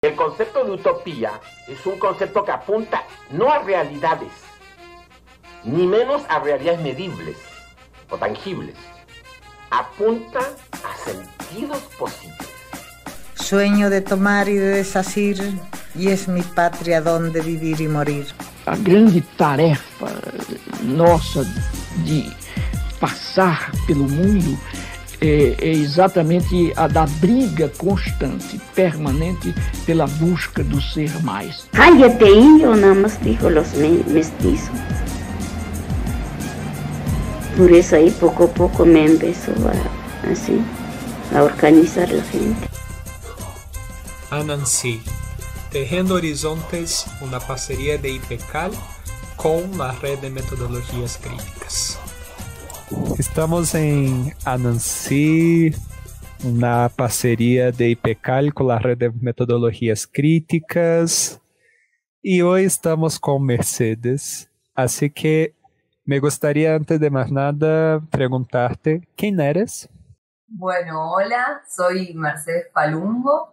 El concepto de utopía es un concepto que apunta no a realidades, ni menos a realidades medibles o tangibles. Apunta a sentidos posibles. Sueño de tomar y de desasir, e es mi pátria donde vivir e morir. A grande tarefa nossa de passar pelo mundo é exatamente a da briga constante, permanente, pela busca do ser mais. Cállate, indio, nada más dijo los mestizos. Por eso ahí poco a poco me empezó a organizar la gente. Anansi, Tejiendo Horizontes, una parcería de IPECAL con la Red de Metodologías Críticas. Estamos em Anansi, uma parceria de IPECAL com a Rede de Metodologias Críticas, e hoje estamos com Mercedes, assim que me gustaría antes de más nada preguntarte, ¿quién eres? Bueno, hola, soy Mercedes Palumbo,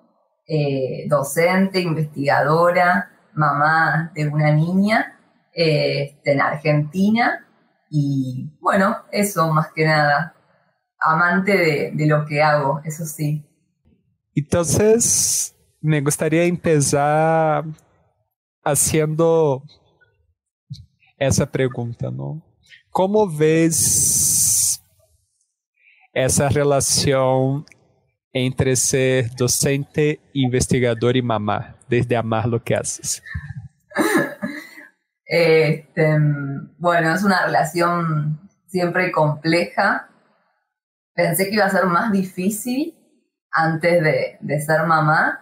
docente, investigadora, mamá de una niña en Argentina. Y bueno, eso más que nada, amante de lo que hago, eso sí. Entonces, me gustaría empezar haciendo essa pergunta, não? Como ves essa relação entre ser docente, investigador e mamá, desde amar lo que haces? Bueno, es una relación siempre compleja. Pensé que iba a ser más difícil antes de ser mamá,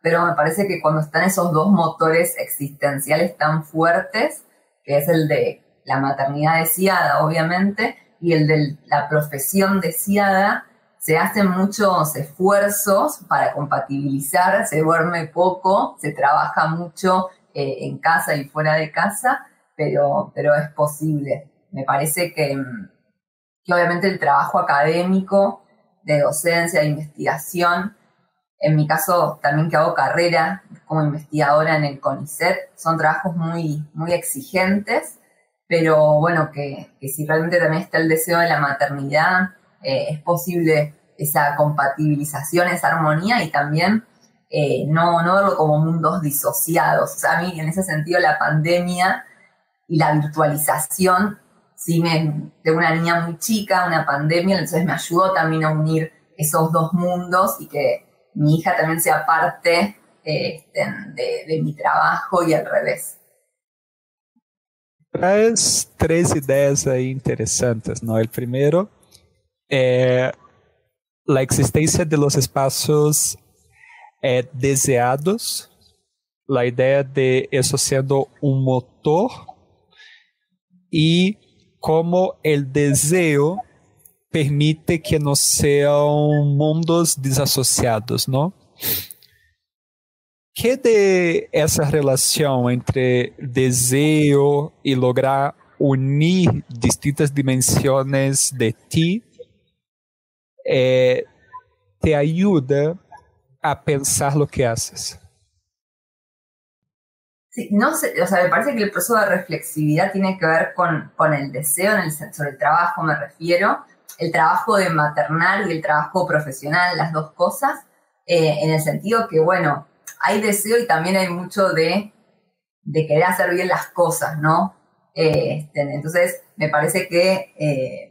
pero me parece que cuando están esos dos motores existenciales tan fuertes, que es el de la maternidad deseada, obviamente, y el de la profesión deseada, se hacen muchos esfuerzos para compatibilizar, se duerme poco, se trabaja mucho en casa y fuera de casa, pero es posible. Me parece que obviamente el trabajo académico, de docencia, de investigación, en mi caso también que hago carrera como investigadora en el CONICET, son trabajos muy, muy exigentes, pero bueno, que si realmente también está el deseo de la maternidad, es posible esa compatibilización, esa armonía y también no verlo como mundos disociados. O sea, a mí en ese sentido la pandemia y la virtualización, sí tengo una niña muy chica, una pandemia, entonces me ayudó también a unir esos dos mundos y que mi hija también sea parte de mi trabajo y al revés. Traz três ideias aí interessantes, não? O primeiro é a existência de los espaços deseados, a ideia de isso sendo um motor e como o desejo permite que não sejam mundos desassociados, não? Que de essa relação entre desejo e lograr unir distintas dimensões de ti te ajuda a pensar lo que haces? Sí, no sé, o sea, me parece que el proceso de reflexividad tiene que ver con el deseo, sobre el trabajo me refiero, el trabajo de maternal y el trabajo profesional, las dos cosas, en el sentido que, bueno, hay deseo y también hay mucho de querer hacer bien las cosas, ¿no? Entonces, me parece que,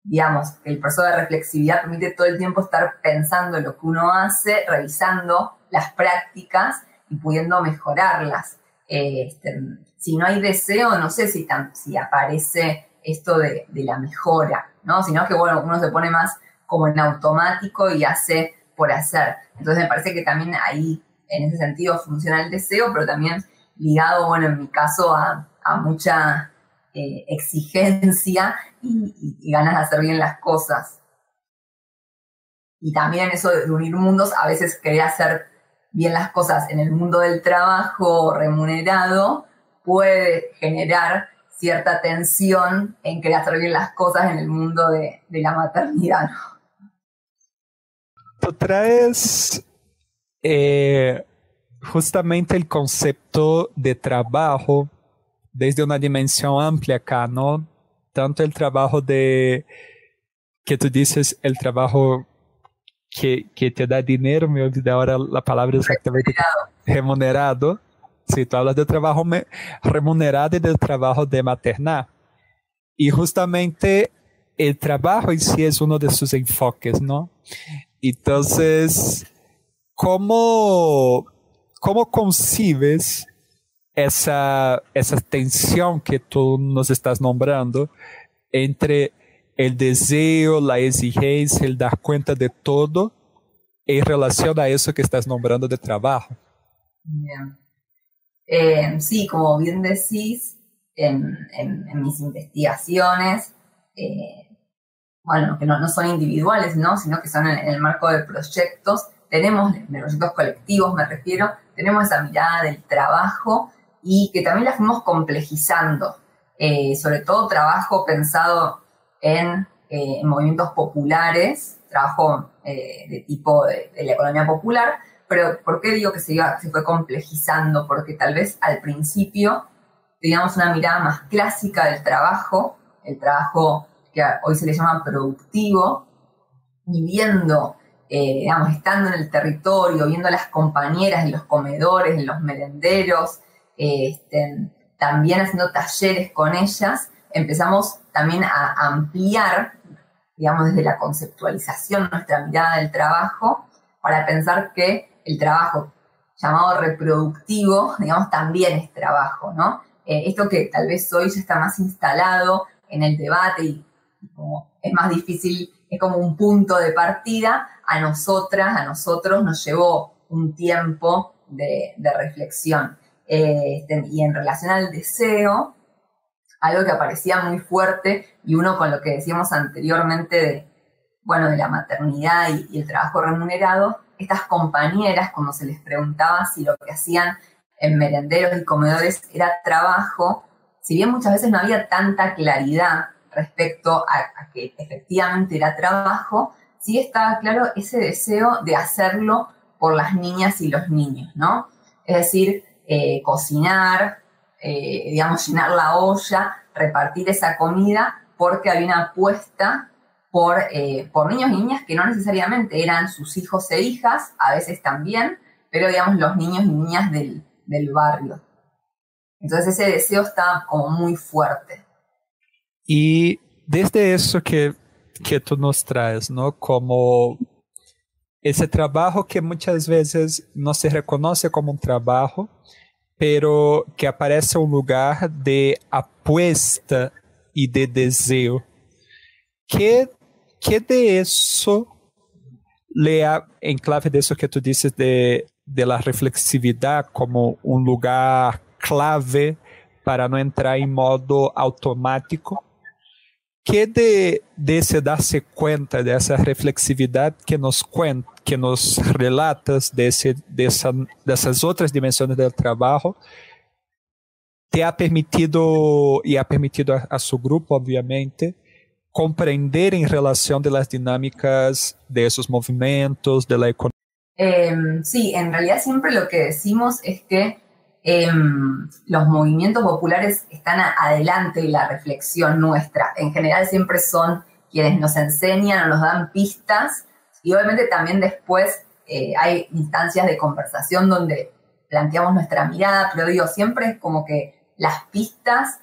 digamos, el proceso de reflexividad permite todo el tiempo estar pensando en lo que uno hace, revisando las prácticas y pudiendo mejorarlas. Si no hay deseo, no sé si aparece esto de la mejora, ¿no? Sino que, bueno, uno se pone más como en automático y hace por hacer. Entonces, me parece que también ahí, en ese sentido, funciona el deseo, pero también ligado, bueno, en mi caso, a mucha exigencia y ganas de hacer bien las cosas. Y también eso de unir mundos, a veces querer hacer bien las cosas en el mundo del trabajo remunerado puede generar cierta tensión en querer hacer bien las cosas en el mundo de la maternidad, ¿no? Tú traes justamente el concepto de trabajo desde una dimensión amplia acá, ¿no? Tanto el trabajo que tú dices, el trabajo que te da dinero, me olvidé ahora la palabra exactamente. Remunerado. Sí, tú hablas del trabajo remunerado y del trabajo de maternar. Y justamente el trabajo en sí es uno de sus enfoques, ¿no? Entonces, ¿cómo concibes esa tensión que tú nos estás nombrando entre el deseo, la exigencia, el dar cuenta de todo en relación a eso que estás nombrando de trabajo? Bien. Sí, como bien decís, en mis investigaciones, bueno, que no son individuales, ¿no? Sino que son en el marco de proyectos, de proyectos colectivos me refiero, tenemos esa mirada del trabajo y que también la fuimos complejizando, sobre todo trabajo pensado en movimientos populares, trabajo de tipo de la economía popular. Pero ¿por qué digo que se fue complejizando? Porque tal vez al principio teníamos una mirada más clásica del trabajo, el trabajo que hoy se le llama productivo, y viendo, digamos, estando en el territorio, viendo a las compañeras en los comedores, en los merenderos, también haciendo talleres con ellas, empezamos también a ampliar, digamos, desde la conceptualización nuestra mirada del trabajo, para pensar que el trabajo llamado reproductivo, digamos, también es trabajo, ¿no? Esto que tal vez hoy ya está más instalado en el debate y como es más difícil, es como un punto de partida, a nosotros nos llevó un tiempo de reflexión. Y en relación al deseo, algo que aparecía muy fuerte, y uno con lo que decíamos anteriormente de la maternidad y el trabajo remunerado, estas compañeras, cuando se les preguntaba si lo que hacían en merenderos y comedores era trabajo, si bien muchas veces no había tanta claridad respecto a que efectivamente era trabajo, sí estaba claro ese deseo de hacerlo por las niñas y los niños, ¿no? Es decir, cocinar, digamos, llenar la olla, repartir esa comida, porque había una apuesta por niños y niñas que no necesariamente eran sus hijos e hijas, a veces también, pero digamos los niños y niñas del barrio. Entonces ese deseo está como muy fuerte. Y desde eso que tú nos traes, ¿no? Como ese trabajo que muchas veces no se reconoce como un trabajo, pero que aparece un lugar de apuesta y de deseo. ¿Qué de eso en clave de eso que tú dices de la reflexividad como un lugar clave para no entrar en modo automático? ¿Qué de ese darse cuenta de esa reflexividad que nos relatas de esas otras dimensiones del trabajo te ha permitido y ha permitido a su grupo, obviamente, comprender en relación de las dinámicas de esos movimientos, de la economía? Sí, en realidad siempre lo que decimos es que los movimientos populares están adelante de la reflexión nuestra. En general siempre son quienes nos enseñan o nos dan pistas, y obviamente también después hay instancias de conversación donde planteamos nuestra mirada, pero digo, siempre es como que las pistas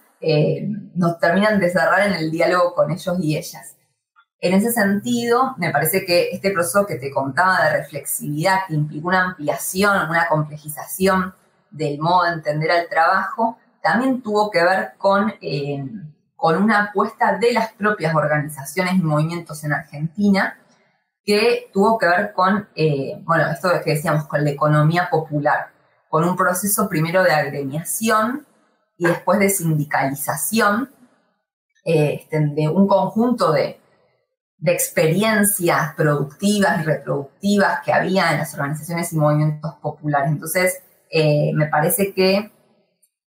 nos terminan de cerrar en el diálogo con ellos y ellas. En ese sentido, me parece que este proceso que te contaba de reflexividad, que implica una ampliación, una complejización del modo de entender al trabajo, también tuvo que ver con una apuesta de las propias organizaciones y movimientos en Argentina, que tuvo que ver con, esto que decíamos, con la economía popular, con un proceso primero de agremiación y después de sindicalización, de un conjunto de experiencias productivas y reproductivas que había en las organizaciones y movimientos populares. Entonces, me parece que,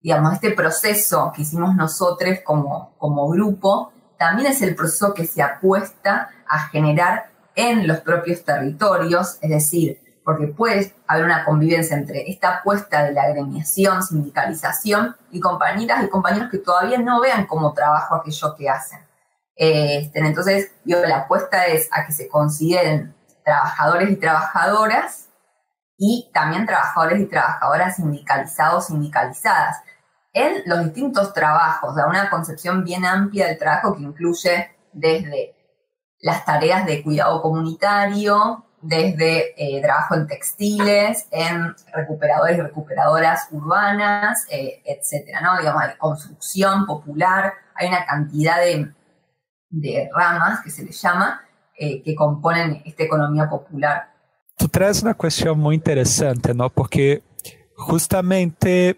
digamos, este proceso que hicimos nosotros como grupo, también es el proceso que se apuesta a generar en los propios territorios, es decir, porque puede haber una convivencia entre esta apuesta de la agremiación, sindicalización y compañeras y compañeros que todavía no vean como trabajo aquello que hacen. Entonces, la apuesta es a que se consideren trabajadores y trabajadoras y también trabajadores y trabajadoras sindicalizados, sindicalizadas, en los distintos trabajos, una concepción bien amplia del trabajo que incluye desde las tareas de cuidado comunitario, desde trabajo en textiles, en recuperadores y recuperadoras urbanas, etcétera, ¿no? Digamos, hay construcción popular, hay una cantidad de ramas que se le llama que componen esta economía popular. Tu traz uma questão muito interessante, não? Porque justamente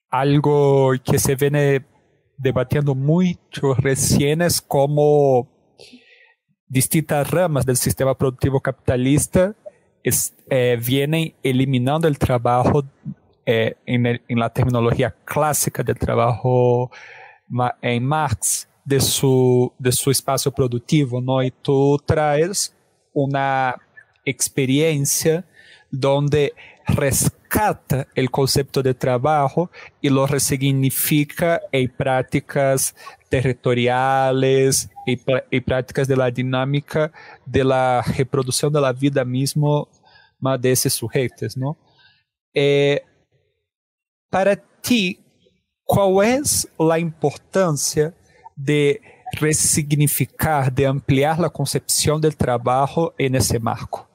algo que se viene debatiendo muito recién es como distintas ramas del sistema productivo capitalista vienen eliminando el trabajo en la terminología clásica del trabajo en Marx de su espacio productivo, ¿no? Y tú traes una experiencia donde rescata el concepto de trabajo y lo resignifica en prácticas territoriales y prácticas de la dinámica de la reproducción de la vida misma de esos sujetos, ¿no? Para ti, ¿cuál es la importancia de resignificar, de ampliar la concepción del trabajo en ese marco?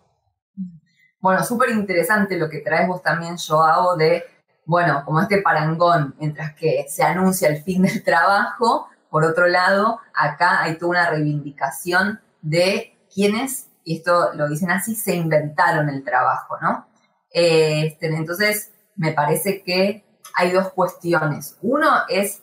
Bueno, súper interesante lo que traes vos también, Joao, de, como este parangón, mientras que se anuncia el fin del trabajo, por otro lado, acá hay toda una reivindicación de quienes, y esto lo dicen así, se inventaron el trabajo, ¿no? Entonces, me parece que hay dos cuestiones. Uno es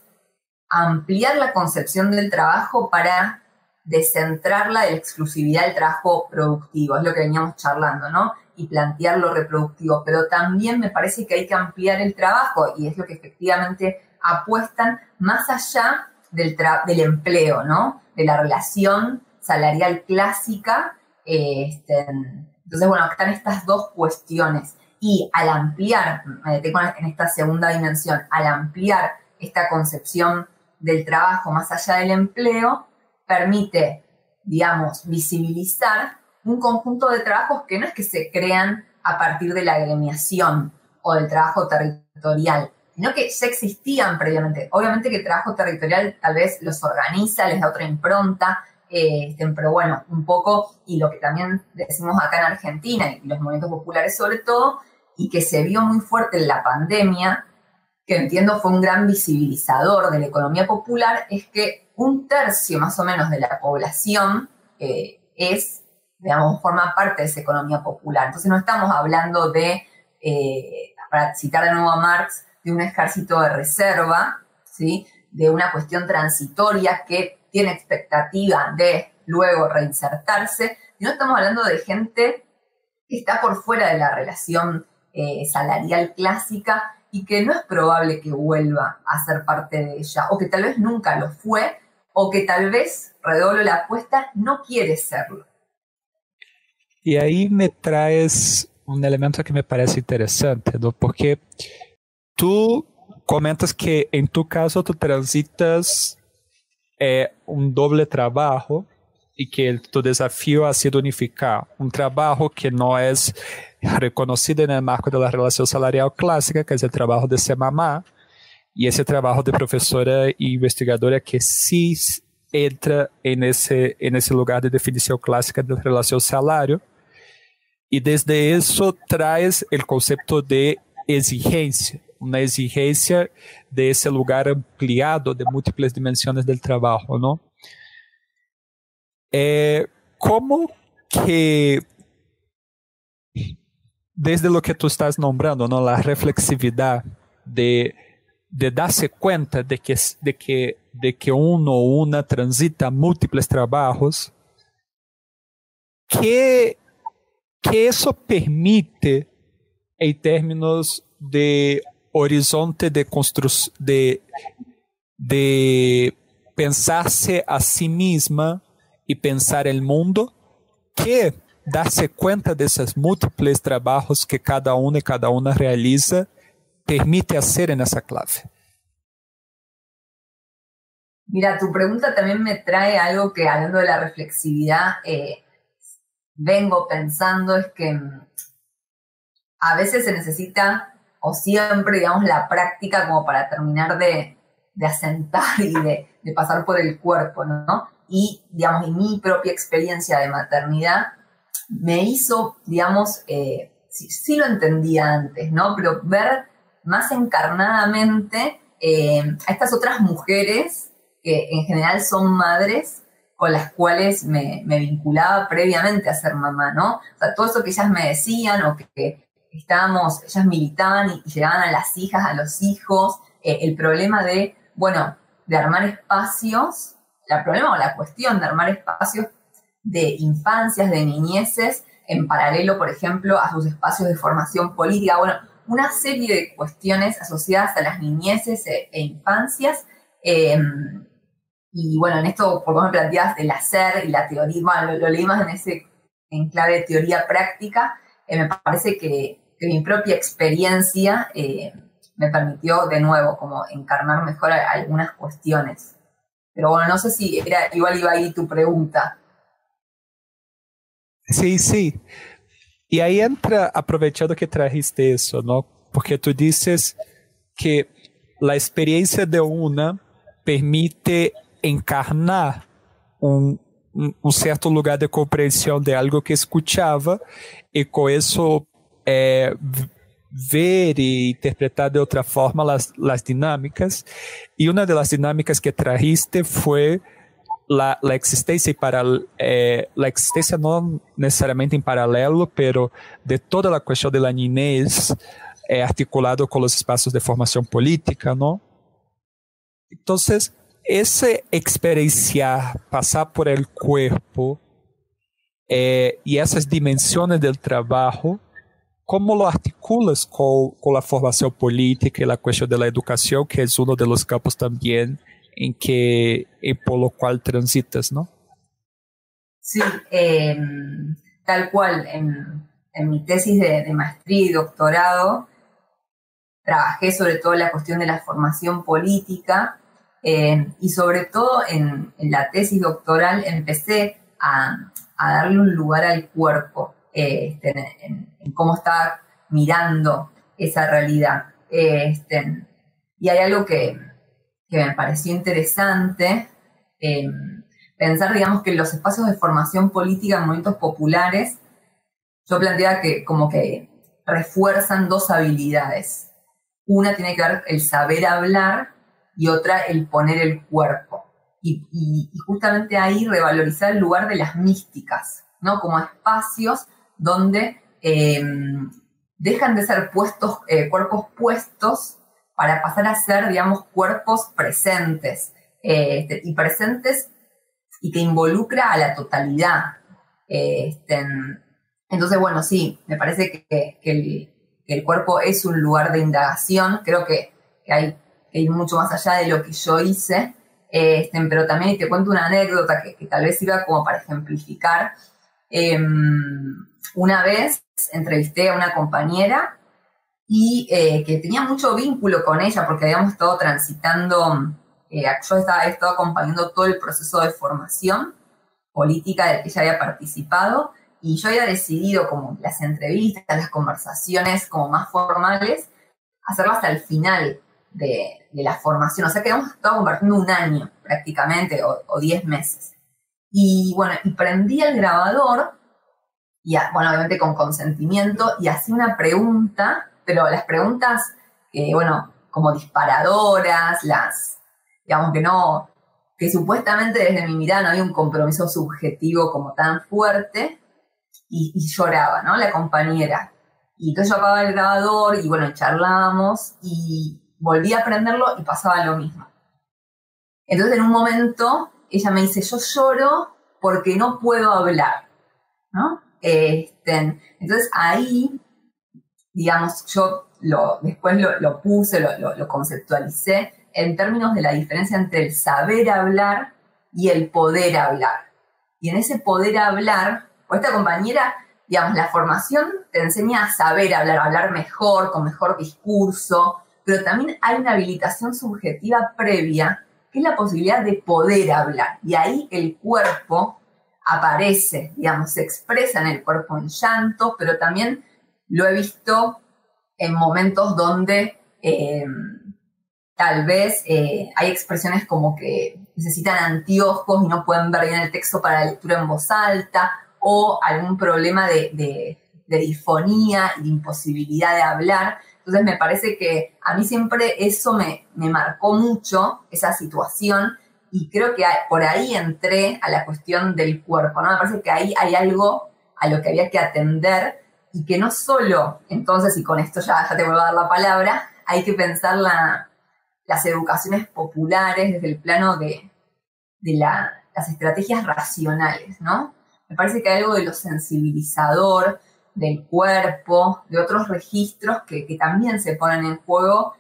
ampliar la concepción del trabajo para descentrarla de la exclusividad del trabajo productivo, es lo que veníamos charlando, ¿no? Y plantear lo reproductivo, pero también me parece que hay que ampliar el trabajo, y es lo que efectivamente apuestan más allá del empleo, ¿no? De la relación salarial clásica. Entonces, están estas dos cuestiones, y al ampliar, me detengo en esta segunda dimensión, al ampliar esta concepción del trabajo más allá del empleo, permite, digamos, visibilizar un conjunto de trabajos que no es que se crean a partir de la agremiación o del trabajo territorial, sino que ya existían previamente. Obviamente que el trabajo territorial tal vez los organiza, les da otra impronta, pero un poco, y lo que también decimos acá en Argentina, y los movimientos populares sobre todo, y que se vio muy fuerte en la pandemia, que entiendo fue un gran visibilizador de la economía popular, es que 1/3 más o menos de la población forma parte de esa economía popular. Entonces no estamos hablando de, para citar de nuevo a Marx, de un ejército de reserva, ¿sí? De una cuestión transitoria que tiene expectativa de luego reinsertarse, y no estamos hablando de gente que está por fuera de la relación salarial clásica y que no es probable que vuelva a ser parte de ella, o que tal vez nunca lo fue, o que tal vez, redoblo la apuesta, no quiere serlo. E aí me traz um elemento que me parece interessante, ¿no? Porque tu comentas que em tu caso tu transitas um doble trabalho e que tu desafio ha sido unificar um trabalho que não é reconhecido no marco da relação salarial clássica, que é o trabalho de ser mamá, e esse trabalho de professora e investigadora que sim entra nesse lugar de definição clássica da relação salário. E desde isso traz o conceito de exigência, uma exigência desse lugar ampliado de múltiplas dimensões do trabalho, não? Como que, desde o que tu estás nombrando, não, a reflexividade de dar-se conta de que uno ou uma transita múltiples trabalhos, que isso permite, em termos de horizonte de construção, de pensar-se a si mesma e pensar o mundo, que darse cuenta de esos múltiples trabajos que cada uno y cada una realiza permite hacer en esa clave? Mira, tu pregunta también me trae algo que, hablando de la reflexividad, vengo pensando, es que a veces se necesita, o siempre, digamos, la práctica como para terminar de asentar y de pasar por el cuerpo, ¿no? Y, digamos, y mi propia experiencia de maternidad me hizo, digamos, sí lo entendía antes, ¿no? Pero ver más encarnadamente a estas otras mujeres que en general son madres con las cuales me vinculaba previamente a ser mamá, ¿no? O sea, todo eso que ellas me decían, o que ellas militaban y llegaban a las hijas, a los hijos, el problema de armar espacios, la cuestión de armar espacios de infancias, de niñeces, en paralelo, por ejemplo, a sus espacios de formación política, una serie de cuestiones asociadas a las niñeces e infancias. Y en esto, por cómo me planteas del hacer y la teoría, lo leí más en clave de teoría práctica, me parece que mi propia experiencia me permitió de nuevo como encarnar mejor algunas cuestiones. Pero no sé si igual iba ahí tu pregunta. Sí. Y ahí entra, aprovechando que trajiste eso, ¿no? Porque tú dices que la experiencia de una permite encarnar un certo lugar de compreensão de algo que escuchava e com isso ver e interpretar de outra forma las dinámicas. E uma das dinâmicas que trajiste foi la existência la existência não necessariamente em paralelo, pero de toda a questão de la niñez articulado com os espaços de formação política, ¿no? Entonces, ese experienciar, pasar por el cuerpo y esas dimensiones del trabajo, ¿cómo lo articulas con la formación política y la cuestión de la educación, que es uno de los campos también por lo cual transitas, ¿no? Sí, tal cual. En mi tesis de maestría y doctorado trabajé sobre todo la cuestión de la formación política. Y sobre todo en la tesis doctoral empecé a darle un lugar al cuerpo, en cómo estaba mirando esa realidad. Y hay algo que me pareció interesante, pensar, digamos, que los espacios de formación política en movimientos populares, yo planteaba que como que refuerzan dos habilidades. Una tiene que ver el saber hablar, y otra el poner el cuerpo. Y justamente ahí revalorizar el lugar de las místicas, ¿no? Como espacios donde dejan de ser cuerpos puestos para pasar a ser, digamos, cuerpos presentes. Y presentes y que involucra a la totalidad. Entonces, sí, me parece que el cuerpo es un lugar de indagación. Creo que hay mucho más allá de lo que yo hice, pero también te cuento una anécdota que tal vez sirva como para ejemplificar. Una vez entrevisté a una compañera y que tenía mucho vínculo con ella porque habíamos estado transitando, yo he estado acompañando todo el proceso de formación política del que ella había participado, y yo había decidido como las entrevistas, las conversaciones como más formales, hacerlas al final de la formación. O sea que hemos estado compartiendo un año prácticamente, o 10 meses. Y prendí el grabador, y obviamente con consentimiento, y hacía una pregunta, pero las preguntas, como disparadoras, digamos que supuestamente desde mi mirada no había un compromiso subjetivo como tan fuerte, y lloraba, ¿no? La compañera. Y entonces yo apagaba el grabador, y charlábamos, y volví a prenderlo y pasaba lo mismo. Entonces en un momento ella me dice, yo lloro porque no puedo hablar, ¿no? Entonces ahí, digamos, yo después lo puse, lo conceptualicé en términos de la diferencia entre el saber hablar y el poder hablar. Y en ese poder hablar o esta compañera, digamos, la formación te enseña a saber hablar, a hablar mejor, con mejor discurso, pero también hay una habilitación subjetiva previa, que es la posibilidad de poder hablar. Y ahí el cuerpo aparece, digamos, se expresa en el cuerpo en llanto, pero también lo he visto en momentos donde tal vez hay expresiones como que necesitan anteojos y no pueden ver bien el texto para la lectura en voz alta, o algún problema de disfonía y de imposibilidad de hablar. Entonces me parece que a mí siempre eso me marcó mucho, esa situación, y creo que por ahí entré a la cuestión del cuerpo, ¿no? Me parece que ahí hay algo a lo que había que atender, y que no solo, entonces, y con esto ya te vuelvo a dar la palabra, hay que pensar las educaciones populares desde el plano de las estrategias racionales, ¿no? Me parece que hay algo de lo sensibilizador, del cuerpo, de otros registros que también se ponen en juego,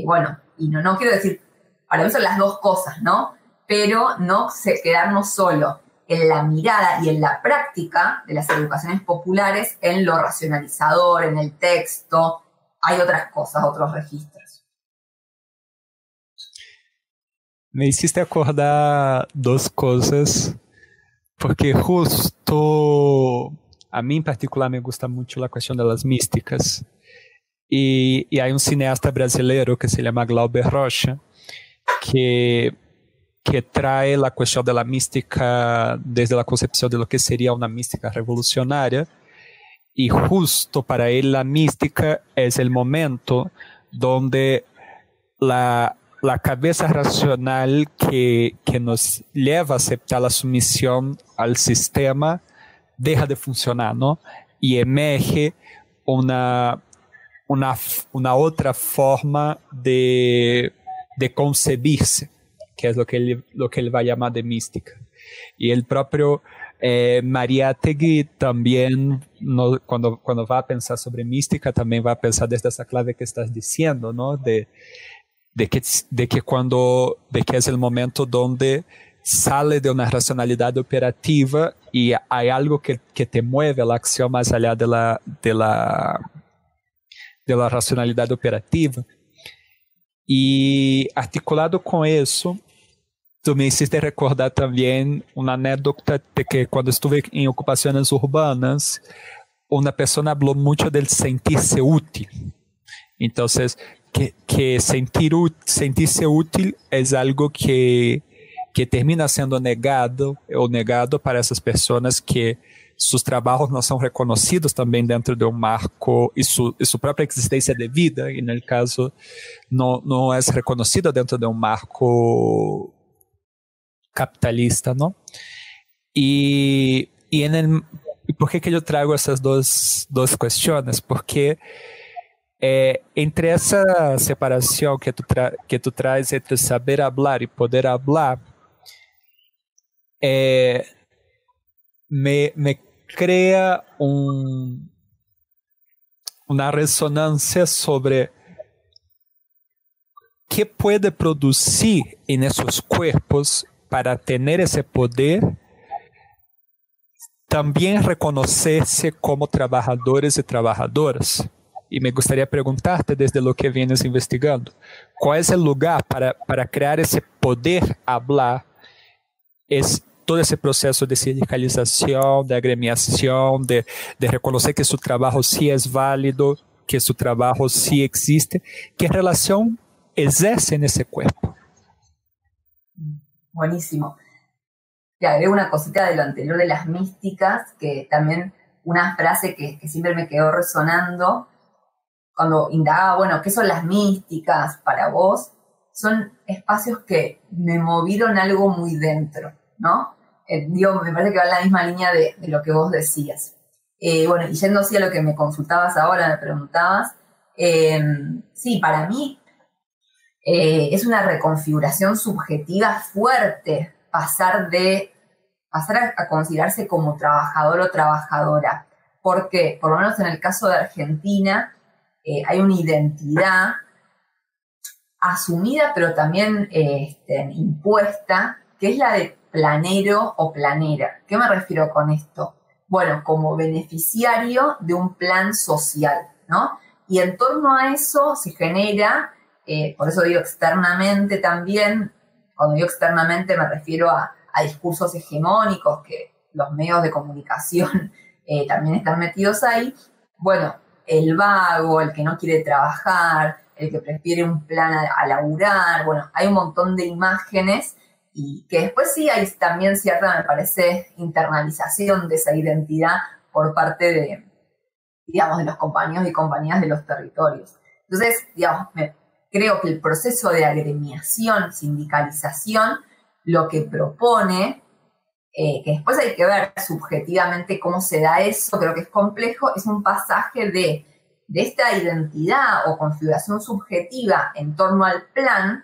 bueno, y no quiero decir, para mí son las dos cosas, ¿no? Pero no quedarnos solo en la mirada y en la práctica de las educaciones populares, en lo racionalizador, en el texto. Hay otras cosas, otros registros. Me hiciste acordar dos cosas, porque justo a mí en particular me gusta mucho la cuestión de las místicas, y hay un cineasta brasileiro que se llama Glauber Rocha, que trae la cuestión de la mística desde la concepción de lo que sería una mística revolucionaria, y justo para él la mística es el momento donde la cabeza racional que nos lleva a aceptar la sumisión al sistema deja de funcionar, ¿no? Y emerge una otra forma de concebirse, que es lo que él va a llamar de mística. Y el propio Mariátegui también, cuando va a pensar sobre mística, también va a pensar desde esa clave que estás diciendo, ¿no? De que es el momento donde sale de una racionalidad operativa y hay algo que te mueve a la acción más allá de la racionalidad operativa. Y articulado con eso, tú me hiciste recordar también una anécdota de que cuando estuve en ocupaciones urbanas, una persona habló mucho del sentirse útil. Entonces, que sentirse útil es algo que termina siendo negado para esas personas que sus trabajos no son reconocidos también dentro de un marco, y su propia existencia de vida, en el caso, no es reconocida dentro de un marco capitalista, ¿no? Y ¿por qué que yo traigo esas dos cuestiones? Porque entre esa separación que tú traes entre saber hablar y poder hablar, me crea una resonancia sobre qué puede producir en esos cuerpos para tener ese poder, también reconocerse como trabajadores y trabajadoras. Y me gustaría preguntarte, desde lo que vienes investigando, ¿cuál es el lugar para crear ese poder hablar? Es todo ese proceso de sindicalización, de agremiación, de reconocer que su trabajo sí es válido, que su trabajo sí existe. ¿Qué relación ejerce en ese cuerpo? Buenísimo. Te agrego una cosita de lo anterior de las místicas, que también una frase que siempre me quedó resonando cuando indagaba, bueno, ¿qué son las místicas para vos? Son espacios que me movieron algo muy dentro, ¿no? Me parece que va en la misma línea de lo que vos decías. Bueno, y yendo así a lo que me consultabas ahora, me preguntabas, sí, para mí es una reconfiguración subjetiva fuerte pasar a considerarse como trabajador o trabajadora, porque por lo menos en el caso de Argentina hay una identidad asumida, pero también impuesta, que es la de planero o planera. ¿Qué me refiero con esto? bueno, como beneficiario de un plan social, ¿no? Y en torno a eso se genera, por eso digo externamente también, cuando digo externamente me refiero a discursos hegemónicos que los medios de comunicación también están metidos ahí. Bueno, el vago, el que no quiere trabajar, el que prefiere un plan a laburar, bueno, hay un montón de imágenes y que después sí hay también cierta, me parece, internalización de esa identidad por parte de, digamos, de los compañeros y compañías de los territorios. Entonces, digamos, creo que el proceso de agremiación, sindicalización, lo que propone, que después hay que ver subjetivamente cómo se da eso, creo que es complejo, es un pasaje de esta identidad o configuración subjetiva en torno al plan,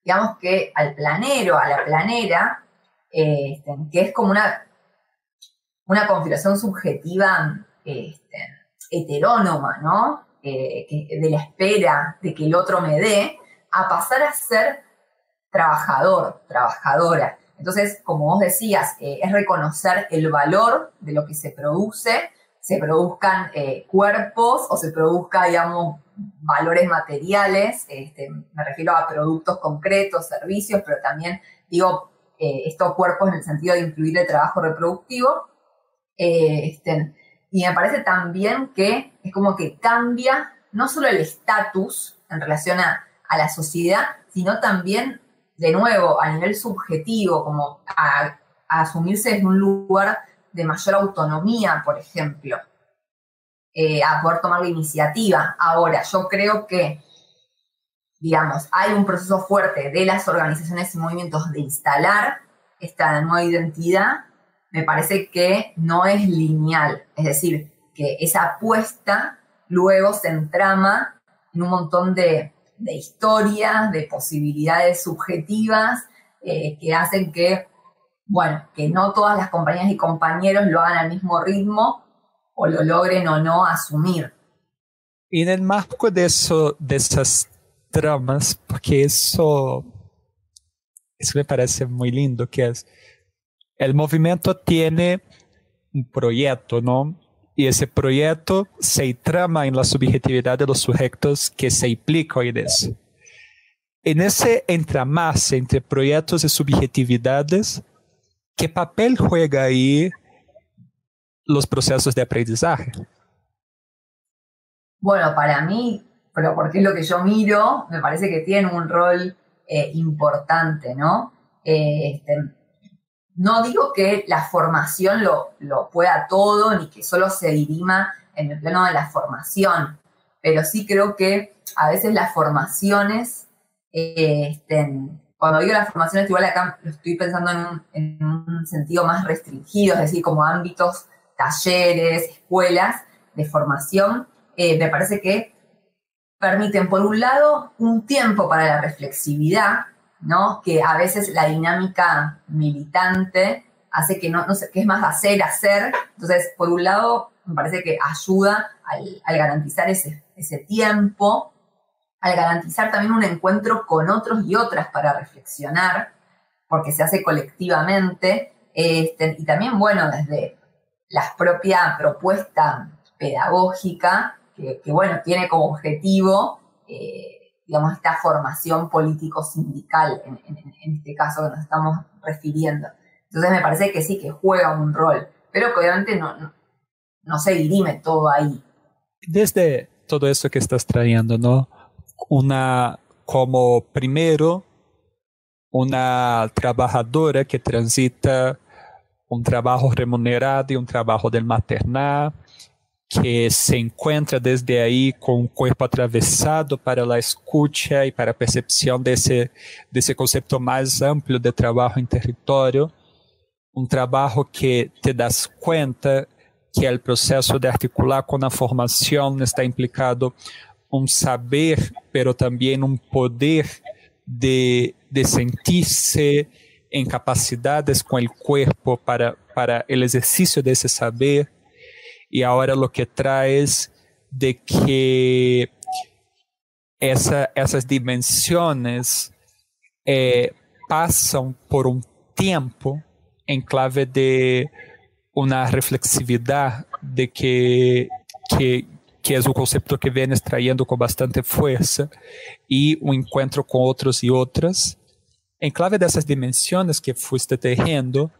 digamos que al planero, a la planera, que es como una configuración subjetiva heterónoma, ¿no? De la espera de que el otro me dé, a pasar a ser trabajador, trabajadora. Entonces, como vos decías, es reconocer el valor de lo que se produce, se produzcan cuerpos o se produzca, digamos, valores materiales, me refiero a productos concretos, servicios, pero también digo estos cuerpos en el sentido de incluir el trabajo reproductivo. Y me parece también que es como que cambia no solo el estatus en relación a la sociedad, sino también, de nuevo, a nivel subjetivo, como a asumirse en un lugar de mayor autonomía, por ejemplo, a poder tomar la iniciativa. Ahora, yo creo que, digamos, hay un proceso fuerte de las organizaciones y movimientos de instalar esta nueva identidad. Me parece que no es lineal, es decir, que esa apuesta luego se entrama en un montón de historias, de posibilidades subjetivas que hacen que, bueno, que no todas las compañías y compañeros lo hagan al mismo ritmo o lo logren o no asumir. Y en el marco de esas tramas, porque eso me parece muy lindo, que es, el movimiento tiene un proyecto, ¿no? Y ese proyecto se trama en la subjetividad de los sujetos que se implican en eso. En ese entramarse entre proyectos y subjetividades, ¿qué papel juega ahí los procesos de aprendizaje? Bueno, para mí, pero porque es lo que yo miro, me parece que tienen un rol importante, ¿no? No digo que la formación lo pueda todo, ni que solo se dirima en el plano de la formación, pero sí creo que a veces las formaciones, cuando digo las formaciones, igual acá lo estoy pensando en un sentido más restringido, es decir, como ámbitos, talleres, escuelas de formación, me parece que permiten, por un lado, un tiempo para la reflexividad, ¿no? Que a veces la dinámica militante hace que no sé, que es más hacer. Entonces, por un lado, me parece que ayuda al garantizar ese tiempo, al garantizar también un encuentro con otros y otras para reflexionar, porque se hace colectivamente, y también, bueno, desde la propia propuesta pedagógica, que bueno, tiene como objetivo, digamos, esta formación político-sindical, en este caso que nos estamos refiriendo. Entonces me parece que sí, que juega un rol, pero que obviamente no se dirime todo ahí. Desde todo eso que estás trayendo, ¿no? Como primero, una trabajadora que transita un trabajo remunerado y un trabajo del maternal, que se encuentra desde ahí con un cuerpo atravesado para la escucha y para la percepción de ese concepto más amplio de trabajo en territorio, un trabajo que te das cuenta que el proceso de articular con la formación está implicado un saber, pero también un poder de sentirse en capacidades con el cuerpo para el ejercicio de ese saber. Y ahora lo que trae es de que esas dimensiones pasan por un tiempo en clave de una reflexividad de que es un concepto que vienes trayendo con bastante fuerza, y un encuentro con otros y otras. En clave de esas dimensiones que fuiste tejiendo,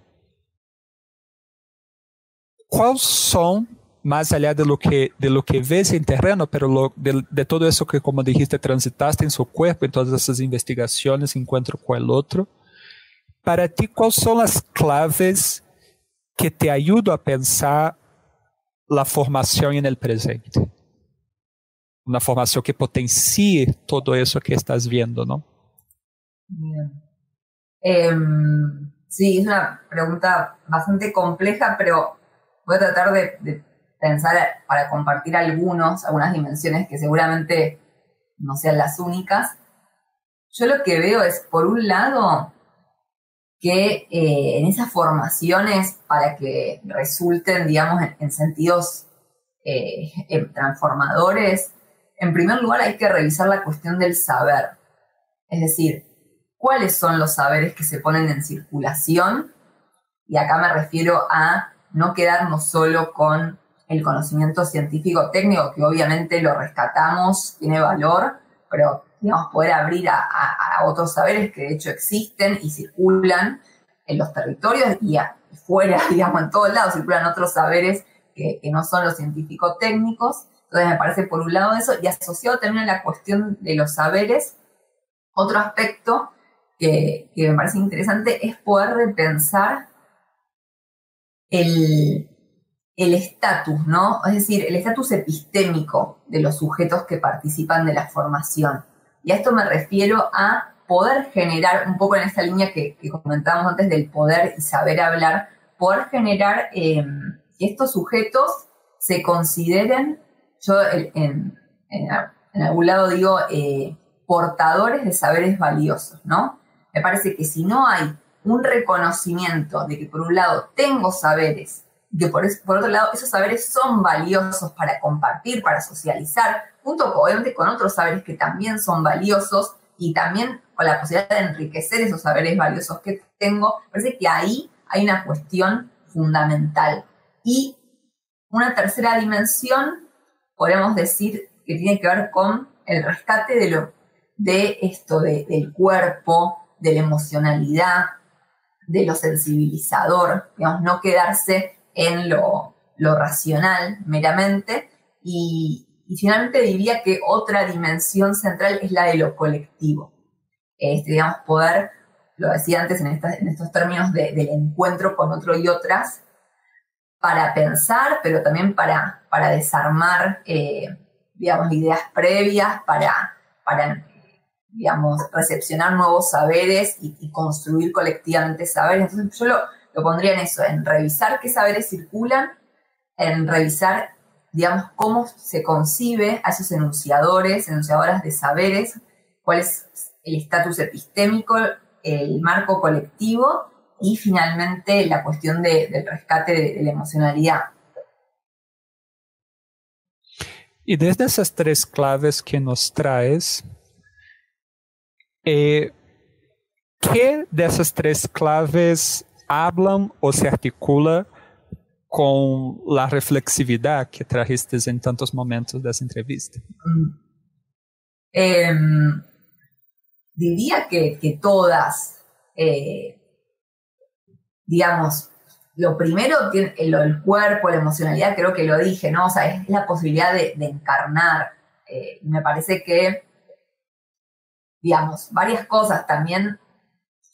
¿cuáles son, más allá de lo que ves en terreno, pero de todo eso que, como dijiste, transitaste en su cuerpo, en todas esas investigaciones, encuentro con el otro, para ti, cuáles son las claves que te ayudan a pensar la formación en el presente? Una formación que potencie todo eso que estás viendo, ¿no? Bien. Sí, es una pregunta bastante compleja, pero voy a tratar de pensar para compartir algunas dimensiones que seguramente no sean las únicas. Yo lo que veo es, por un lado, que en esas formaciones, para que resulten, digamos, en sentidos transformadores, en primer lugar hay que revisar la cuestión del saber. Es decir, ¿cuáles son los saberes que se ponen en circulación? Y acá me refiero a no quedarnos solo con el conocimiento científico técnico, que obviamente lo rescatamos, tiene valor, pero digamos, poder abrir a otros saberes que de hecho existen y circulan en los territorios y fuera, digamos, en todos lados circulan otros saberes que no son los científico-técnicos. Entonces me parece por un lado eso, y asociado también a la cuestión de los saberes, otro aspecto que me parece interesante es poder repensar el estatus, ¿no? Es decir, el estatus epistémico de los sujetos que participan de la formación. Y a esto me refiero a poder generar, un poco en esta línea que comentábamos antes del poder y saber hablar, poder generar que estos sujetos se consideren, yo en algún lado digo, portadores de saberes valiosos, ¿no? Me parece que si no hay un reconocimiento de que por un lado tengo saberes, que por otro lado esos saberes son valiosos para compartir, para socializar, junto obviamente con otros saberes que también son valiosos y también con la posibilidad de enriquecer esos saberes valiosos que tengo, me parece que ahí hay una cuestión fundamental. Y una tercera dimensión, podemos decir, que tiene que ver con el rescate del cuerpo, de la emocionalidad, de lo sensibilizador, digamos, no quedarse en lo racional meramente. Y finalmente diría que otra dimensión central es la de lo colectivo. Digamos, poder, lo decía antes en estos términos del encuentro con otro y otras, para pensar, pero también para desarmar, digamos, ideas previas, para digamos, recepcionar nuevos saberes y construir colectivamente saberes. Entonces yo lo pondría en eso, en revisar qué saberes circulan, en revisar, digamos, cómo se concibe a esos enunciadoras de saberes, cuál es el estatus epistémico, el marco colectivo y finalmente la cuestión del rescate de la emocionalidad. Y desde esas tres claves que nos traes, ¿qué de esas tres claves hablan o se articula con la reflexividad que trajiste en tantos momentos de esa entrevista? Diría que todas, digamos, lo primero, el cuerpo, la emocionalidad, creo que lo dije, ¿no? O sea, es la posibilidad de encarnar. Me parece que, digamos, varias cosas también.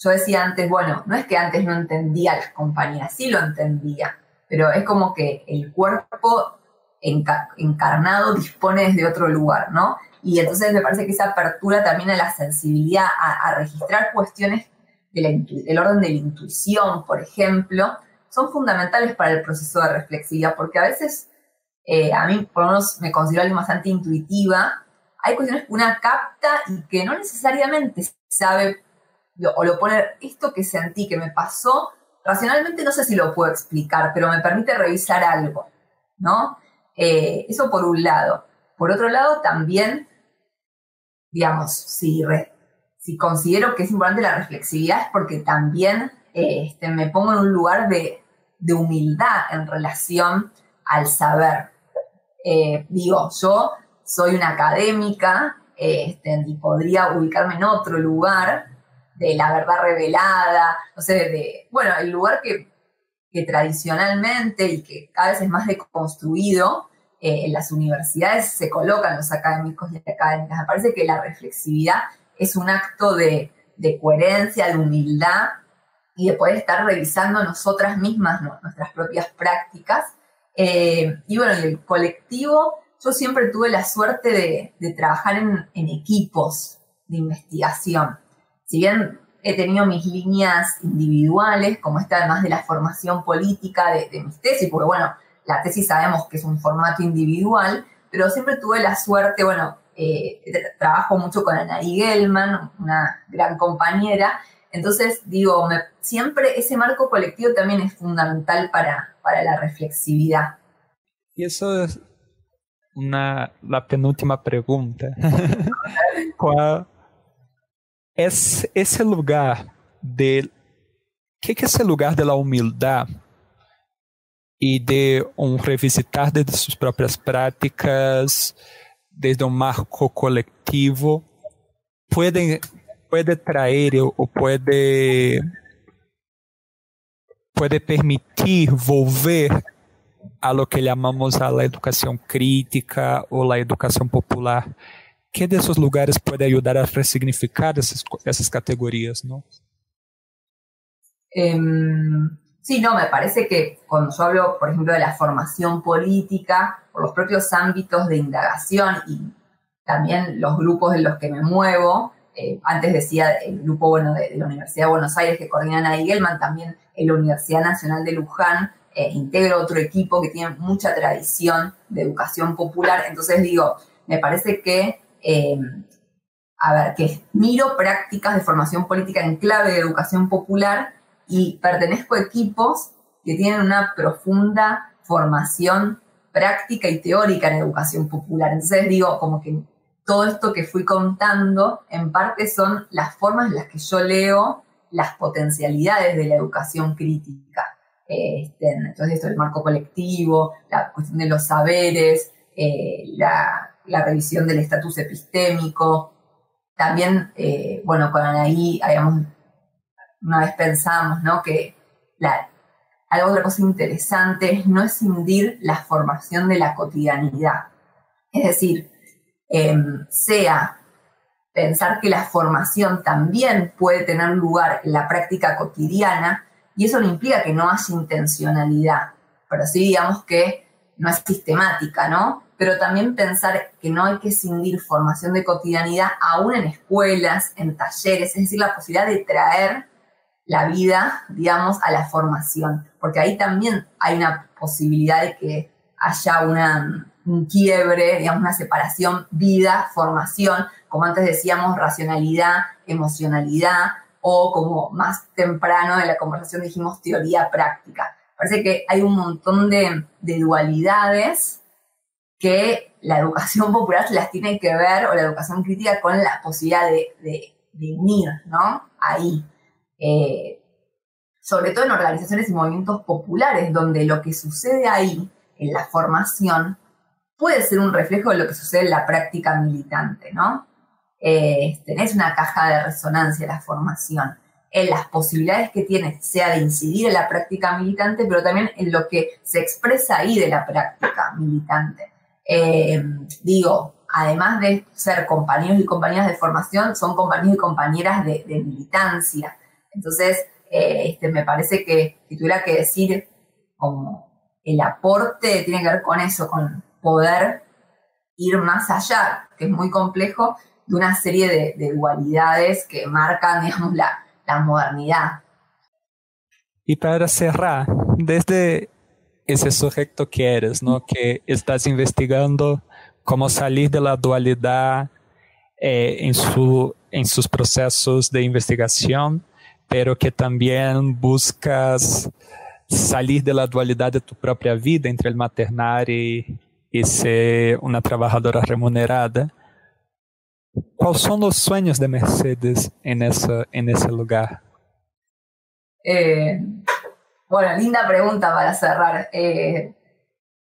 Yo decía antes, bueno, no es que antes no entendía a las compañías, sí lo entendía, pero es como que el cuerpo encarnado dispone desde otro lugar, ¿no? Y entonces me parece que esa apertura también a la sensibilidad, a registrar cuestiones del orden de la intuición, por ejemplo, son fundamentales para el proceso de reflexividad, porque a veces, a mí por lo menos me considero alguien bastante intuitiva, hay cuestiones que una capta y que no necesariamente sabe o lo pone, esto que sentí, que me pasó, racionalmente no sé si lo puedo explicar, pero me permite revisar algo, ¿no? Eso por un lado. Por otro lado, también, digamos, si considero que es importante la reflexividad es porque también me pongo en un lugar de de humildad en relación al saber. Yo soy una académica y podría ubicarme en otro lugar de la verdad revelada, no sé, el lugar que tradicionalmente y que cada vez es más deconstruido, en las universidades se colocan los académicos y académicas. Me parece que la reflexividad es un acto de coherencia, de humildad y de poder estar revisando nosotras mismas, ¿no?, nuestras propias prácticas. Y el colectivo, yo siempre tuve la suerte de trabajar en equipos de investigación. Si bien he tenido mis líneas individuales, como esta además de la formación política de mis tesis, porque la tesis sabemos que es un formato individual, pero siempre tuve la suerte, trabajo mucho con Anaí Gelman, una gran compañera, entonces siempre ese marco colectivo también es fundamental para la reflexividad. Y eso es la penúltima pregunta. ¿Cuál es ese lugar ¿qué es ese lugar de la humildad y de un revisitar desde sus propias prácticas, desde un marco colectivo, puede traer o puede permitir volver a lo que llamamos a la educación crítica o la educación popular? ¿Qué de esos lugares puede ayudar a resignificar esas categorías, no? Sí, me parece que cuando yo hablo, por ejemplo, de la formación política, por los propios ámbitos de indagación y también los grupos en los que me muevo, antes decía el grupo de la Universidad de Buenos Aires que coordina Anaí Gelman, también en la Universidad Nacional de Luján, integro otro equipo que tiene mucha tradición de educación popular. Entonces me parece que que miro prácticas de formación política en clave de educación popular y pertenezco a equipos que tienen una profunda formación práctica y teórica en educación popular. Entonces como que todo esto que fui contando en parte son las formas en las que yo leo las potencialidades de la educación crítica. Entonces esto del marco colectivo, la cuestión de los saberes, la revisión del estatus epistémico. También, con Anaí una vez pensamos, ¿no?, que otra cosa interesante es no escindir la formación de la cotidianidad. Es decir, pensar que la formación también puede tener lugar en la práctica cotidiana, y eso no implica que no haya intencionalidad, pero sí digamos que no es sistemática, ¿no? Pero también pensar que no hay que escindir formación de cotidianidad aún en escuelas, en talleres, es decir, la posibilidad de traer la vida, a la formación, porque ahí también hay una posibilidad de que haya un quiebre, una separación vida-formación, como antes decíamos, racionalidad, emocionalidad, o como más temprano en la conversación dijimos teoría-práctica. Parece que hay un montón de dualidades que la educación popular se las tiene que ver, o la educación crítica, con la posibilidad de unir, ¿no? Ahí. Sobre todo en organizaciones y movimientos populares, donde lo que sucede ahí, en la formación, puede ser un reflejo de lo que sucede en la práctica militante, ¿no? Es una caja de resonancia la formación, en las posibilidades que tiene, sea de incidir en la práctica militante, pero también en lo que se expresa ahí de la práctica militante. Además de ser compañeros y compañeras de formación, son compañeros y compañeras de militancia. Entonces, me parece que si tuviera que decir como el aporte tiene que ver con eso, con poder ir más allá, que es muy complejo, de una serie de dualidades que marcan, la modernidad. Y para cerrar, desde ese sujeto que eres, ¿no?, que estás investigando cómo salir de la dualidad en sus procesos de investigación, pero que también buscas salir de la dualidad de tu propia vida entre el maternar y ser una trabajadora remunerada. ¿Cuáles son los sueños de Mercedes en ese lugar? Bueno, linda pregunta para cerrar.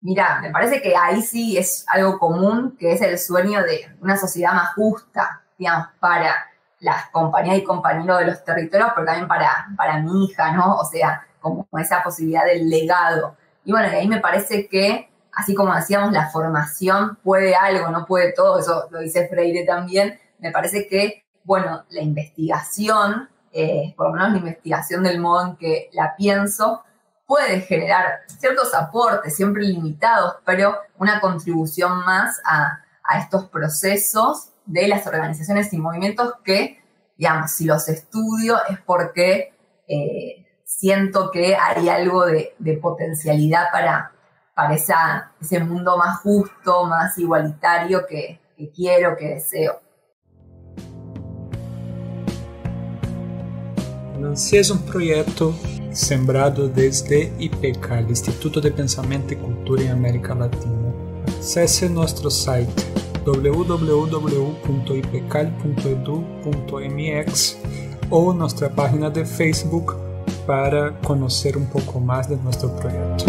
Mirá, me parece que ahí sí es algo común, que es el sueño de una sociedad más justa, digamos, para las compañías y compañeros de los territorios, pero también para mi hija, ¿no? O sea, como esa posibilidad del legado. Y bueno, y ahí me parece que, así como decíamos, la formación puede algo, no puede todo, eso lo dice Freire también, me parece que, bueno, la investigación, por lo menos la investigación del modo en que la pienso, puede generar ciertos aportes, siempre limitados, pero una contribución más a estos procesos de las organizaciones y movimientos que, digamos, si los estudio es porque siento que hay algo de potencialidad para ese mundo más justo, más igualitario que quiero, que deseo. Anansi es un proyecto sembrado desde IPECAL, Instituto de Pensamento y Cultura en América Latina. Acesse nuestro site www.ipecal.edu.mx o nuestra página de Facebook para conocer un poco más de nuestro proyecto.